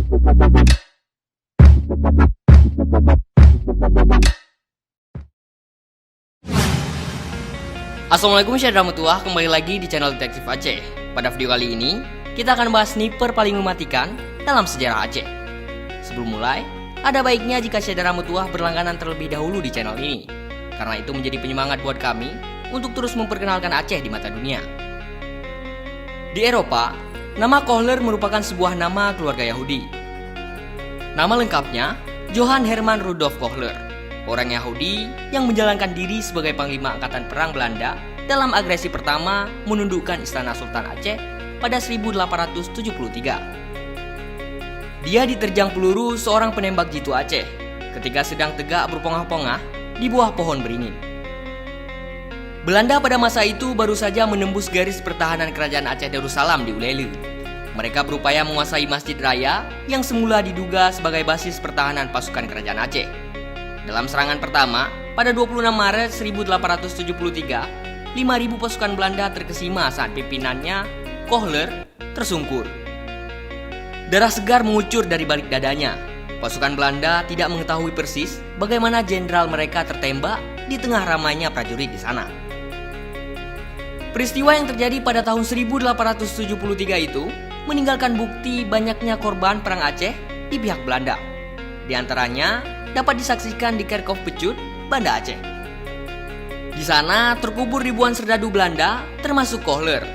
Assalamualaikum warahmatullahi, kembali lagi di channel Detektif Aceh. Pada video kali ini, kita akan bahas sniper paling mematikan dalam sejarah Aceh. Sebelum mulai, ada baiknya jika Syedara Mutuah berlangganan terlebih dahulu di channel ini, karena itu menjadi penyemangat buat kami untuk terus memperkenalkan Aceh di mata dunia. Di Eropa, nama Kohler merupakan sebuah nama keluarga Yahudi. Nama lengkapnya Johann Hermann Rudolf Kohler, orang Yahudi yang menjalankan diri sebagai Panglima Angkatan Perang Belanda dalam agresi pertama menundukkan Istana Sultan Aceh pada 1873. Dia diterjang peluru seorang penembak jitu Aceh ketika sedang tegak berpongah-pongah di bawah pohon beringin. Belanda pada masa itu baru saja menembus garis pertahanan Kerajaan Aceh Darussalam di Ulele. Mereka berupaya menguasai Masjid Raya yang semula diduga sebagai basis pertahanan pasukan Kerajaan Aceh. Dalam serangan pertama, pada 26 Maret 1873, 5.000 pasukan Belanda terkesima saat pimpinannya, Kohler, tersungkur. Darah segar mengucur dari balik dadanya. Pasukan Belanda tidak mengetahui persis bagaimana jenderal mereka tertembak di tengah ramainya prajurit di sana. Peristiwa yang terjadi pada tahun 1873 itu meninggalkan bukti banyaknya korban perang Aceh di pihak Belanda. Di antaranya dapat disaksikan di Kerkhof Pecut, Banda Aceh. Di sana terkubur ribuan serdadu Belanda, termasuk Kohler.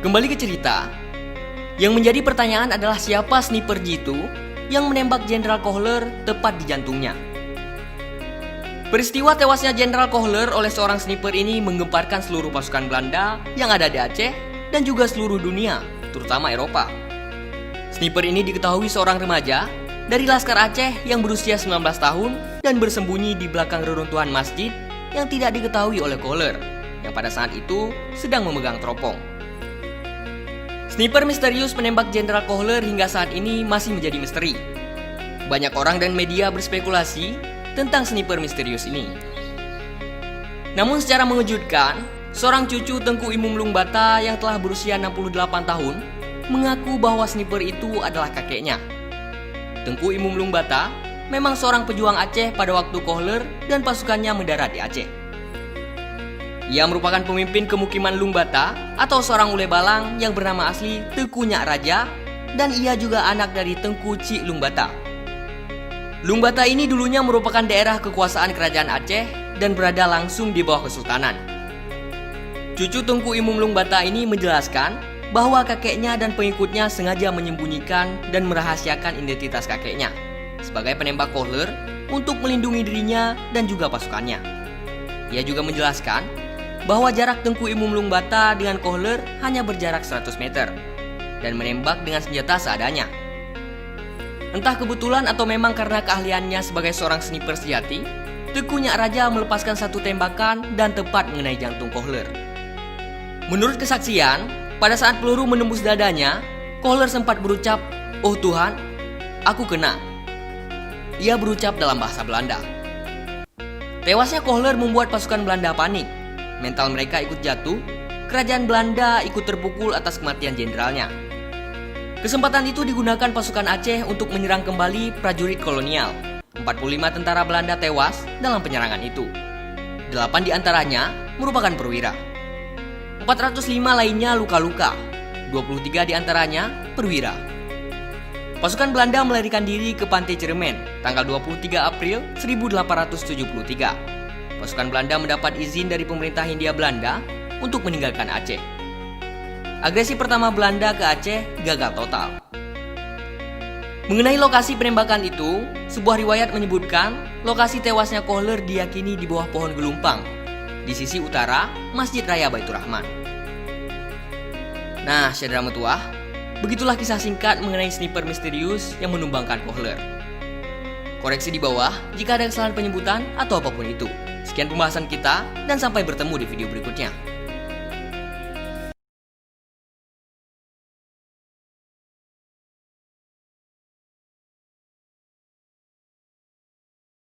Kembali ke cerita, yang menjadi pertanyaan adalah siapa sniper jitu yang menembak Jenderal Kohler tepat di jantungnya. Peristiwa tewasnya Jenderal Kohler oleh seorang sniper ini menggemparkan seluruh pasukan Belanda yang ada di Aceh dan juga seluruh dunia, terutama Eropa. Sniper ini diketahui seorang remaja dari Laskar Aceh yang berusia 19 tahun dan bersembunyi di belakang reruntuhan masjid yang tidak diketahui oleh Kohler, yang pada saat itu sedang memegang teropong. Sniper misterius penembak Jenderal Kohler hingga saat ini masih menjadi misteri. Banyak orang dan media berspekulasi tentang sniper misterius ini. Namun secara mengejutkan, seorang cucu Tengku Imum Lungbata yang telah berusia 68 tahun mengaku bahwa sniper itu adalah kakeknya. Tengku Imum Lungbata memang seorang pejuang Aceh pada waktu Kohler dan pasukannya mendarat di Aceh. Ia merupakan pemimpin kemukiman Lungbata atau seorang ule balang yang bernama asli Tengku Nyak Raja, dan ia juga anak dari Tengku Cik Lungbata. Lungbata ini dulunya merupakan daerah kekuasaan Kerajaan Aceh dan berada langsung di bawah kesultanan. Cucu Tengku Imum Lungbata ini menjelaskan bahwa kakeknya dan pengikutnya sengaja menyembunyikan dan merahasiakan identitas kakeknya sebagai penembak Kohler untuk melindungi dirinya dan juga pasukannya. Ia juga menjelaskan bahwa jarak Tengku Imum Lungbata dengan Kohler hanya berjarak 100 meter dan menembak dengan senjata seadanya. Entah kebetulan atau memang karena keahliannya sebagai seorang sniper sejati, Tengku Nyak Raja melepaskan satu tembakan dan tepat mengenai jantung Kohler. Menurut kesaksian, pada saat peluru menembus dadanya, Kohler sempat berucap, "Oh Tuhan, aku kena." Ia berucap dalam bahasa Belanda. Tewasnya Kohler membuat pasukan Belanda panik. Mental mereka ikut jatuh, kerajaan Belanda ikut terpukul atas kematian jenderalnya. Kesempatan itu digunakan pasukan Aceh untuk menyerang kembali prajurit kolonial. 45 tentara Belanda tewas dalam penyerangan itu. 8 diantaranya merupakan perwira. 405 lainnya luka-luka. 23 diantaranya perwira. Pasukan Belanda melarikan diri ke Pantai Cermen tanggal 23 April 1873. Pasukan Belanda mendapat izin dari pemerintah Hindia Belanda untuk meninggalkan Aceh. Agresi pertama Belanda ke Aceh gagal total. Mengenai lokasi penembakan itu, sebuah riwayat menyebutkan lokasi tewasnya Kohler diyakini di bawah pohon gelumpang di sisi utara Masjid Raya Baitur Rahman. Nah, Syedara Mutuah, begitulah kisah singkat mengenai sniper misterius yang menumbangkan Kohler. Koreksi di bawah jika ada kesalahan penyebutan atau apapun itu. Sekian pembahasan kita dan sampai bertemu di video berikutnya.